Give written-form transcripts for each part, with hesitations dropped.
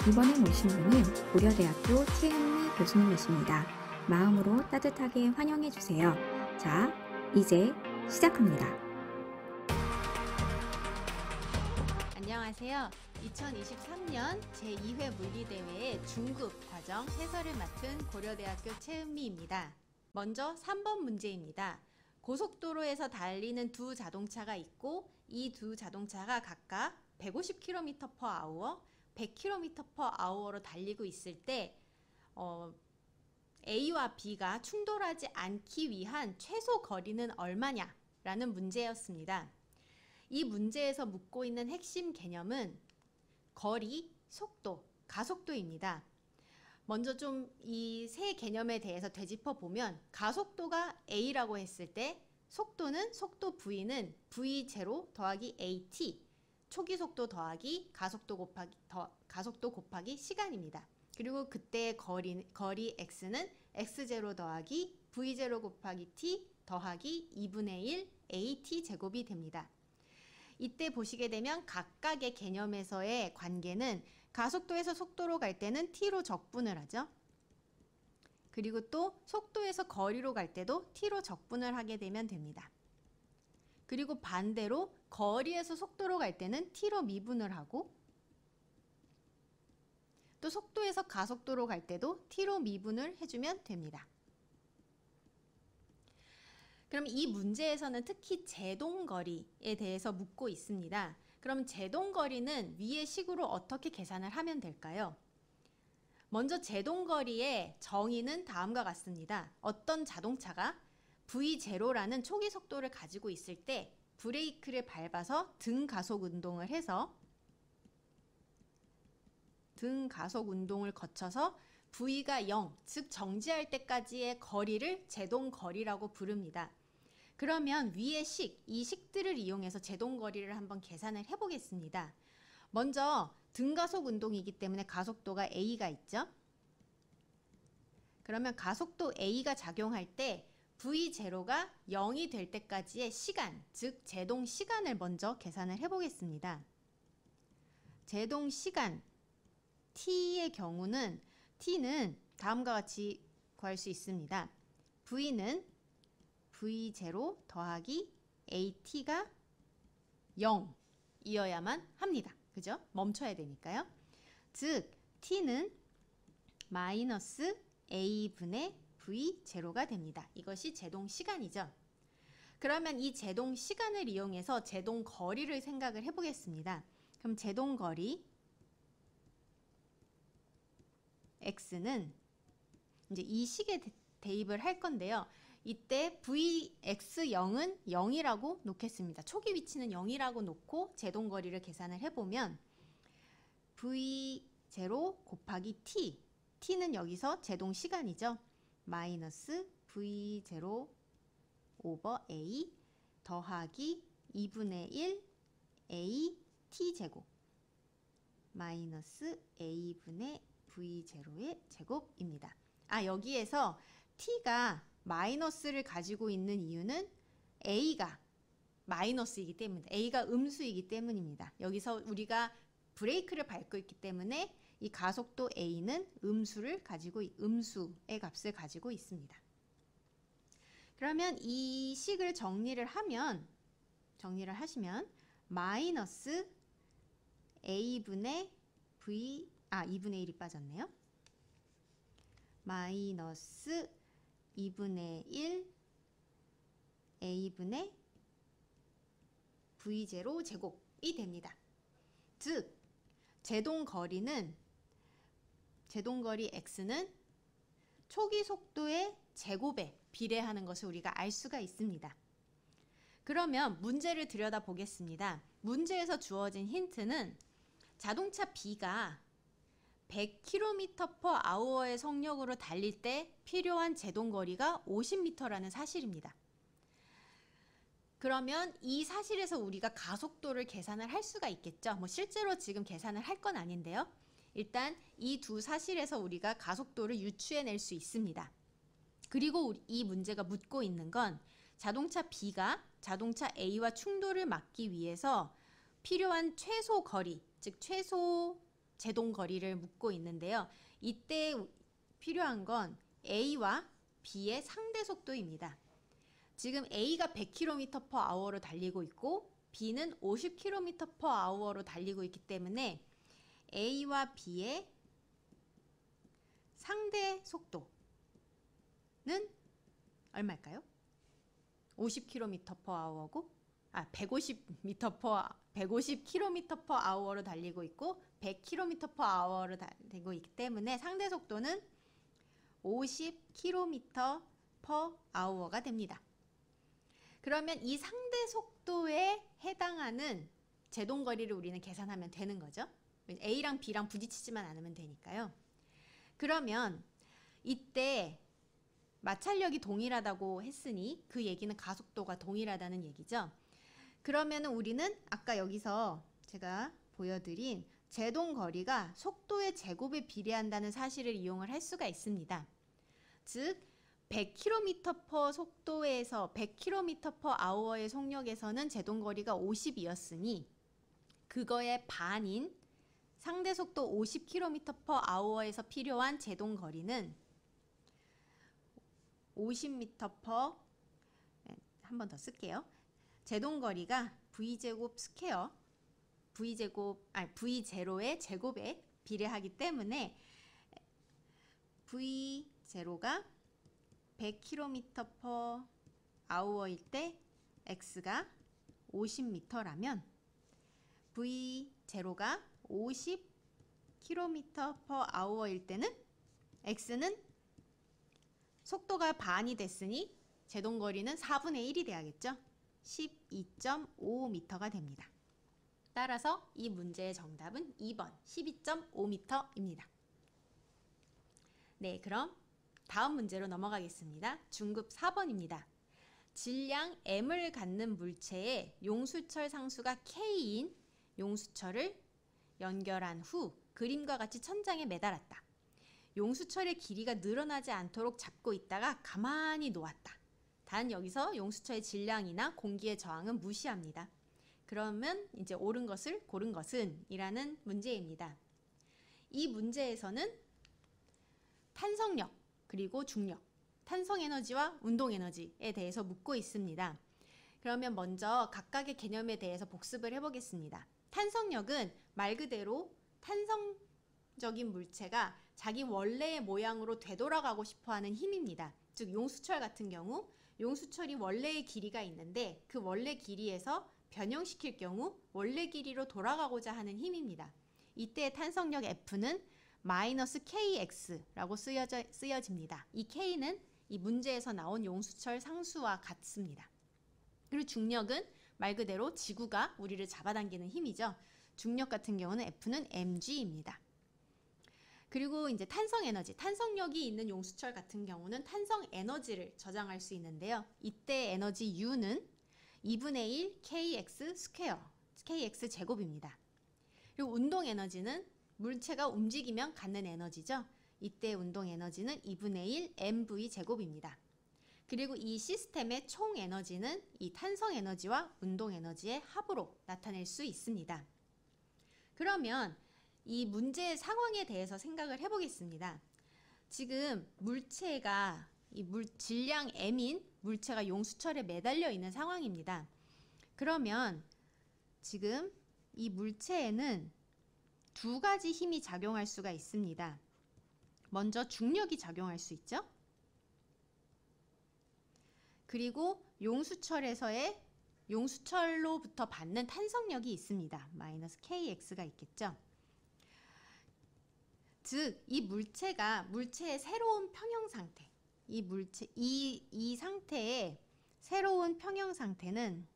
이번에 모신 분은 고려대학교 최은미 교수님이십니다. 마음으로 따뜻하게 환영해 주세요. 자, 이제 시작합니다. 안녕하세요. 2023년 제2회 물리대회의 중급 과정 해설을 맡은 고려대학교 최은미입니다. 먼저 3번 문제입니다. 고속도로에서 달리는 두 자동차가 있고 이 두 자동차가 각각 150km/h, 100km/h로 달리고 있을 때 A와 B가 충돌하지 않기 위한 최소 거리는 얼마냐? 라는 문제였습니다. 이 문제에서 묻고 있는 핵심 개념은 거리, 속도, 가속도입니다. 먼저 좀 이 세 개념에 대해서 되짚어 보면 가속도가 A라고 했을 때 속도 V는 V0 더하기 AT, 초기 속도 더하기 가속도 곱하기 시간입니다. 그리고 그때의 거리 X는 X0 더하기 V0 곱하기 T 더하기 2분의 1 AT 제곱이 됩니다. 이때 보시게 되면 각각의 개념에서의 관계는 가속도에서 속도로 갈 때는 T로 적분을 하죠. 그리고 또 속도에서 거리로 갈 때도 T로 적분을 하게 되면 됩니다. 그리고 반대로 거리에서 속도로 갈 때는 T로 미분을 하고 또 속도에서 가속도로 갈 때도 T로 미분을 해주면 됩니다. 그럼 이 문제에서는 특히 제동거리에 대해서 묻고 있습니다. 그럼 제동거리는 위의 식으로 어떻게 계산을 하면 될까요? 먼저 제동거리의 정의는 다음과 같습니다. 어떤 자동차가 V0라는 초기 속도를 가지고 있을 때 브레이크를 밟아서 등가속 운동을 해서 등가속 운동을 거쳐서 V가 0, 즉 정지할 때까지의 거리를 제동거리라고 부릅니다. 그러면 위의 이 식들을 이용해서 제동거리를 한번 계산을 해보겠습니다. 먼저 등가속 운동이기 때문에 가속도가 A가 있죠. 그러면 가속도 A가 작용할 때 V0가 0이 될 때까지의 시간, 즉 제동 시간을 먼저 계산을 해보겠습니다. 제동 시간 T의 경우는 T는 다음과 같이 구할 수 있습니다. V는 V0 더하기 AT가 0이어야만 합니다. 그죠? 멈춰야 되니까요. 즉 T는 마이너스 A분의 V0가 됩니다. 이것이 제동 시간이죠. 그러면 이 제동 시간을 이용해서 제동 거리를 생각을 해보겠습니다. 그럼 제동 거리 X는 이제 이 식에 대입을 할 건데요. 이때 Vx0은 0이라고 놓겠습니다. 초기 위치는 0이라고 놓고 제동거리를 계산을 해보면 V0 곱하기 T, T는 여기서 제동 시간이죠. 마이너스 V0 오버 A 더하기 2분의 1 AT 제곱 마이너스 A분의 V0의 제곱입니다. 여기에서 T가 마이너스를 가지고 있는 이유는 A가 마이너스이기 때문입니다. A가 음수이기 때문입니다. 여기서 우리가 브레이크를 밟고 있기 때문에 이 가속도 A는 음수의 값을 가지고 있습니다. 그러면 이 식을 정리를 하시면 마이너스 A분의 2분의 1이 빠졌네요. 마이너스 2분의 1 A분의 V0 제곱이 됩니다. 즉 제동거리 X는 초기 속도의 제곱에 비례하는 것을 우리가 알 수가 있습니다. 그러면 문제를 들여다보겠습니다. 문제에서 주어진 힌트는 자동차 B가 100km/h의 속력으로 달릴 때 필요한 제동거리가 50m라는 사실입니다. 그러면 이 사실에서 우리가 가속도를 계산을 할 수가 있겠죠. 실제로 지금 계산을 할 건 아닌데요. 일단 이 두 사실에서 우리가 가속도를 유추해낼 수 있습니다. 그리고 이 문제가 묻고 있는 건 자동차 B가 자동차 A와 충돌을 막기 위해서 필요한 최소 거리, 즉 최소 제동거리를 묻고 있는데요. 이때 필요한 건 A와 B의 상대 속도입니다. 지금 A가 100km/h로 달리고 있고 B는 50km/h로 달리고 있기 때문에 A와 B의 상대 속도는 얼마일까요? 50km/h고 150km/h로 달리고 있고 100km/h로 달리고 있기 때문에 상대 속도는 50km/h가 됩니다. 그러면 이 상대 속도에 해당하는 제동거리를 우리는 계산하면 되는 거죠. A랑 B랑 부딪히지만 않으면 되니까요. 그러면 이때 마찰력이 동일하다고 했으니 그 얘기는 가속도가 동일하다는 얘기죠. 그러면 우리는 아까 여기서 제가 보여드린 제동거리가 속도의 제곱에 비례한다는 사실을 이용을 할 수가 있습니다. 즉 100km/h 속도에서 100km/h의 속력에서는 제동거리가 50이었으니 그거의 반인 상대 속도 50km/h에서 필요한 제동거리는 50m/, 한 번 더 쓸게요. 제동거리가 V제곱 스퀘어 V0의 제곱에 비례하기 때문에 V0가 100km/h일 때 X가 50m라면 V0가 50km/h일 때는 X는 속도가 반이 됐으니 제동거리는 4분의 1이 돼야겠죠. 12.5m가 됩니다. 따라서 이 문제의 정답은 2번 12.5m입니다. 네, 그럼 다음 문제로 넘어가겠습니다. 중급 4번입니다. 질량 m을 갖는 물체의 용수철 상수가 k인 용수철을 연결한 후 그림과 같이 천장에 매달았다. 용수철의 길이가 늘어나지 않도록 잡고 있다가 가만히 놓았다. 단 여기서 용수철의 질량이나 공기의 저항은 무시합니다. 그러면 이제 옳은 것을 고른 것은 이라는 문제입니다. 이 문제에서는 탄성력 그리고 중력, 탄성에너지와 운동에너지에 대해서 묻고 있습니다. 그러면 먼저 각각의 개념에 대해서 복습을 해보겠습니다. 탄성력은 말 그대로 탄성적인 물체가 자기 원래의 모양으로 되돌아가고 싶어하는 힘입니다. 즉 용수철 같은 경우 용수철이 원래의 길이가 있는데 그 원래 길이에서 변형시킬 경우 원래 길이로 돌아가고자 하는 힘입니다. 이때 탄성력 F는 -kx라고 쓰여집니다. 이 k는 이 문제에서 나온 용수철 상수와 같습니다. 그리고 중력은 말 그대로 지구가 우리를 잡아당기는 힘이죠. 중력 같은 경우는 F는 mg입니다. 그리고 이제 탄성에너지, 탄성력이 있는 용수철 같은 경우는 탄성에너지를 저장할 수 있는데요. 이때 에너지 U는 2분의 1 kx 스퀘어, kx 제곱입니다. 그리고 운동에너지는 물체가 움직이면 갖는 에너지죠. 이때 운동에너지는 2분의 1 mv 제곱입니다. 그리고 이 시스템의 총 에너지는 이 탄성에너지와 운동에너지의 합으로 나타낼 수 있습니다. 그러면 이 문제의 상황에 대해서 생각을 해보겠습니다. 지금 물체가 질량 m인 물체가 용수철에 매달려 있는 상황입니다. 그러면 지금 이 물체에는 두 가지 힘이 작용할 수가 있습니다. 먼저 중력이 작용할 수 있죠. 그리고 용수철로부터 받는 탄성력이 있습니다. -kx가 있겠죠. 즉, 이 물체의 새로운 평형 상태, 이 상태의 새로운 평형 상태는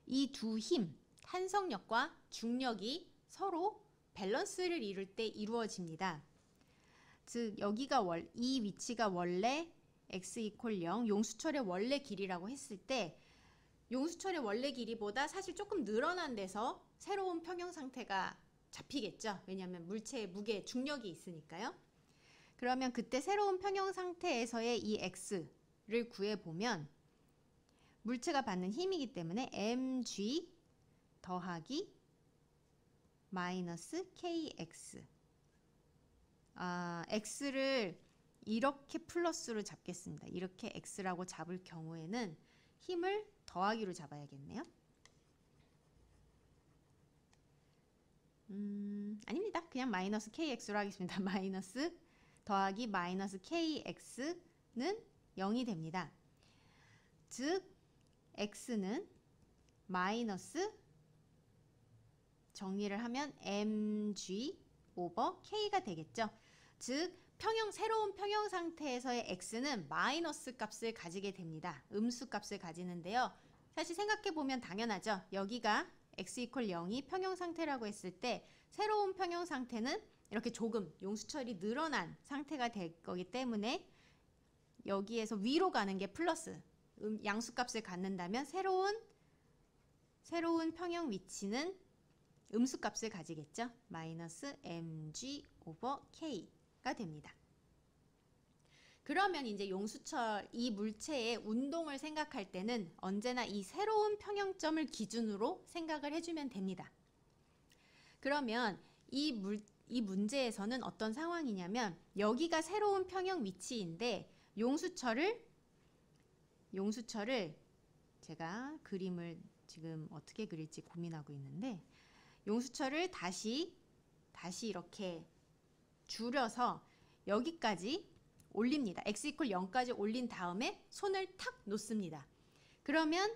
이 두 힘, 탄성력과 중력이 서로 밸런스를 이룰 때 이루어집니다. 즉, 이 위치가 원래 x = 0, 용수철의 원래 길이라고 했을 때 용수철의 원래 길이보다 사실 조금 늘어난 데서 새로운 평형 상태가 잡히겠죠. 왜냐하면 물체의 무게, 중력이 있으니까요. 그러면 그때 새로운 평형 상태에서의 이 x를 구해보면 물체가 받는 힘이기 때문에 mg 더하기 마이너스 kx. x를 이렇게 플러스로 잡겠습니다. 이렇게 x라고 잡을 경우에는 힘을 더하기로 잡아야겠네요. 아닙니다. 그냥 마이너스 kx로 하겠습니다. 마이너스 더하기 마이너스 kx는 0이 됩니다. 즉 x는 마이너스 정리를 하면 mg 오버 k가 되겠죠. 즉 새로운 평형 상태에서의 x는 마이너스 값을 가지게 됩니다. 음수 값을 가지는데요. 사실 생각해보면 당연하죠. 여기가 x 이퀄 0이 평형 상태라고 했을 때 새로운 평형 상태는 이렇게 조금 용수철이 늘어난 상태가 될 거기 때문에 여기에서 위로 가는 게 플러스 양수값을 갖는다면 새로운 평형 위치는 음수값을 가지겠죠. 마이너스 mg 오버 k가 됩니다. 그러면 이제 용수철 이 문체의 운동을 생각할 때는 언제나 이 새로운 평형점을 기준으로 생각을 해주면 됩니다. 그러면 이 문제에서는 어떤 상황이냐면 여기가 새로운 평형 위치인데 용수철을 제가 그림을 지금 어떻게 그릴지 고민하고 있는데 용수철을 다시 이렇게 줄여서 여기까지 올립니다. x 이퀄 0까지 올린 다음에 손을 탁 놓습니다. 그러면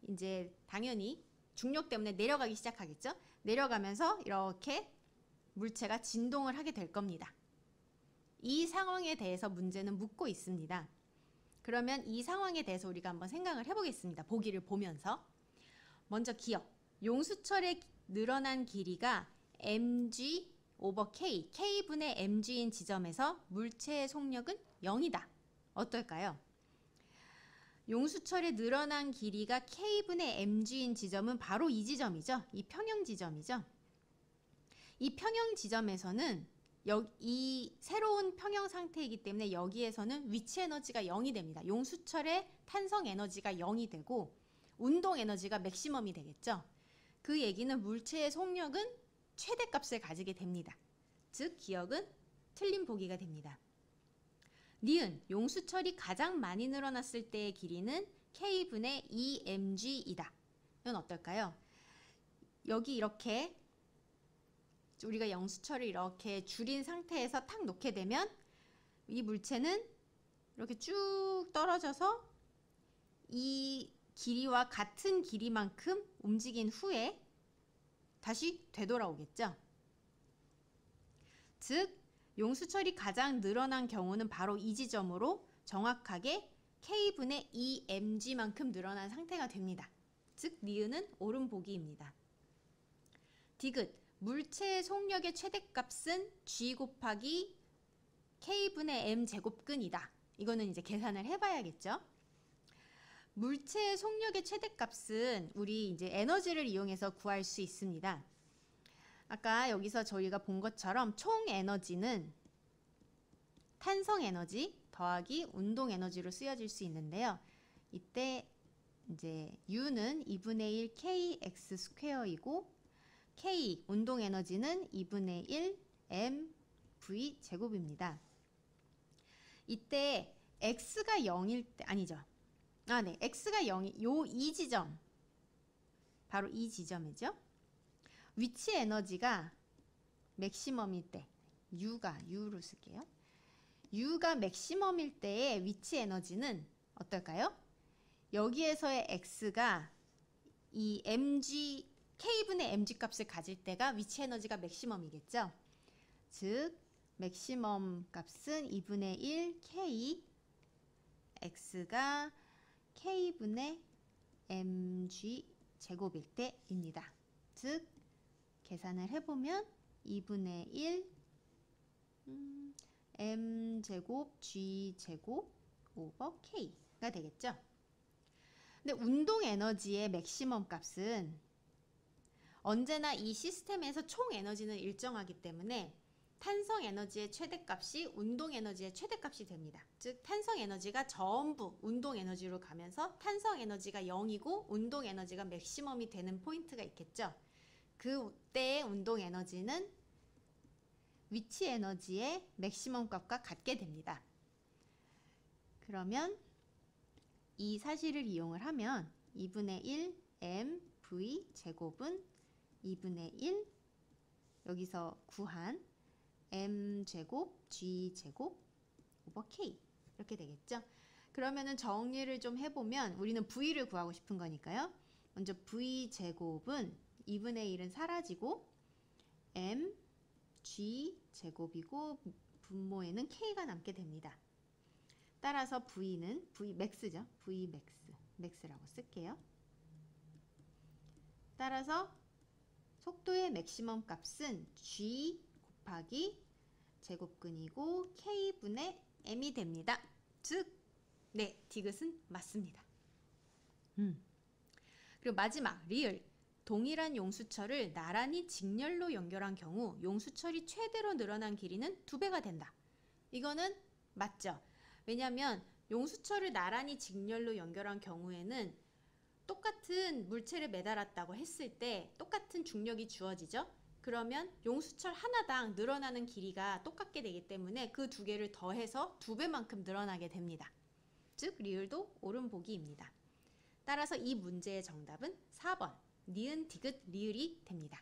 이제 당연히 중력 때문에 내려가기 시작하겠죠. 내려가면서 이렇게 물체가 진동을 하게 될 겁니다. 이 상황에 대해서 문제는 묻고 있습니다. 그러면 이 상황에 대해서 우리가 한번 생각을 해보겠습니다. 보기를 보면서 먼저 기억, 용수철의 늘어난 길이가 mg 오버 k, k분의 mg인 지점에서 물체의 속력은 0이다. 어떨까요? 용수철의 늘어난 길이가 k분의 mg인 지점은 바로 이 지점이죠. 이 평형 지점이죠. 이 평형 지점에서는 이 새로운 평형 상태이기 때문에 여기에서는 위치 에너지가 0이 됩니다. 용수철의 탄성 에너지가 0이 되고 운동 에너지가 맥시멈이 되겠죠. 그 얘기는 물체의 속력은 최대값을 가지게 됩니다. 즉 기억은 틀린 보기가 됩니다. 니은 용수철이 가장 많이 늘어났을 때의 길이는 k분의 2mg이다. 이건 어떨까요? 여기 이렇게 우리가 용수철을 이렇게 줄인 상태에서 탁 놓게 되면 이 물체는 이렇게 쭉 떨어져서 이 길이와 같은 길이만큼 움직인 후에 다시 되돌아오겠죠. 즉 용수철이 가장 늘어난 경우는 바로 이 지점으로 정확하게 k분의 2mg만큼 늘어난 상태가 됩니다. 즉 니은은 옳은 보기입니다. 디귿 물체의 속력의 최대값은 g 곱하기 k분의 m 제곱근이다. 이거는 이제 계산을 해봐야겠죠. 물체의 속력의 최대값은 우리 이제 에너지를 이용해서 구할 수 있습니다. 아까 여기서 저희가 본 것처럼 총 에너지는 탄성 에너지 더하기 운동 에너지로 쓰여질 수 있는데요. 이때 이제 U는 2분의 1 kx 스퀘어이고 K 운동 에너지는 2분의 1 mv 제곱입니다. 이때 x가 0일 때 아니죠. 네, x가 0이 이 지점 바로 이 지점이죠. 위치 에너지가 맥시멈일 때 U로 쓸게요. U가 맥시멈일 때의 위치 에너지는 어떨까요? 여기에서의 x가 이 k분의 mg 값을 가질 때가 위치 에너지가 맥시멈이겠죠. 즉 맥시멈 값은 2분의 1 k x가 k분의 mg 제곱일 때입니다. 즉 계산을 해보면 2분의 1 m제곱 g제곱 오버 k가 되겠죠. 근데 운동 에너지의 맥시멈 값은 언제나 이 시스템에서 총 에너지는 일정하기 때문에 탄성 에너지의 최대값이 운동 에너지의 최대값이 됩니다. 즉 탄성 에너지가 전부 운동 에너지로 가면서 탄성 에너지가 0이고 운동 에너지가 맥시멈이 되는 포인트가 있겠죠. 그때의 운동 에너지는 위치 에너지의 맥시멈 값과 같게 됩니다. 그러면 이 사실을 이용을 하면 2분의 1 mv 제곱은 2분의 1 여기서 구한 m제곱 g제곱 오버 k 이렇게 되겠죠. 그러면은 정리를 좀 해보면 우리는 v를 구하고 싶은 거니까요. 먼저 v제곱은 2분의 1은 사라지고 m g제곱이고 분모에는 k가 남게 됩니다. 따라서 v는 vmax죠. vmax라고 쓸게요. 따라서 속도의 맥시멈 값은 g 곱하기 제곱근이고 k분의 m이 됩니다. 즉, 네, 디귿은 맞습니다. 그리고 마지막 리을. 동일한 용수철을 나란히 직렬로 연결한 경우 용수철이 최대로 늘어난 길이는 2배가 된다. 이거는 맞죠? 왜냐하면 용수철을 나란히 직렬로 연결한 경우에는 똑같은 물체를 매달았다고 했을 때 똑같은 중력이 주어지죠? 그러면 용수철 하나당 늘어나는 길이가 똑같게 되기 때문에 그 두 개를 더해서 2배만큼 늘어나게 됩니다. 즉 리을도 옳은 보기입니다. 따라서 이 문제의 정답은 4번 니은 디귿 리을이 됩니다.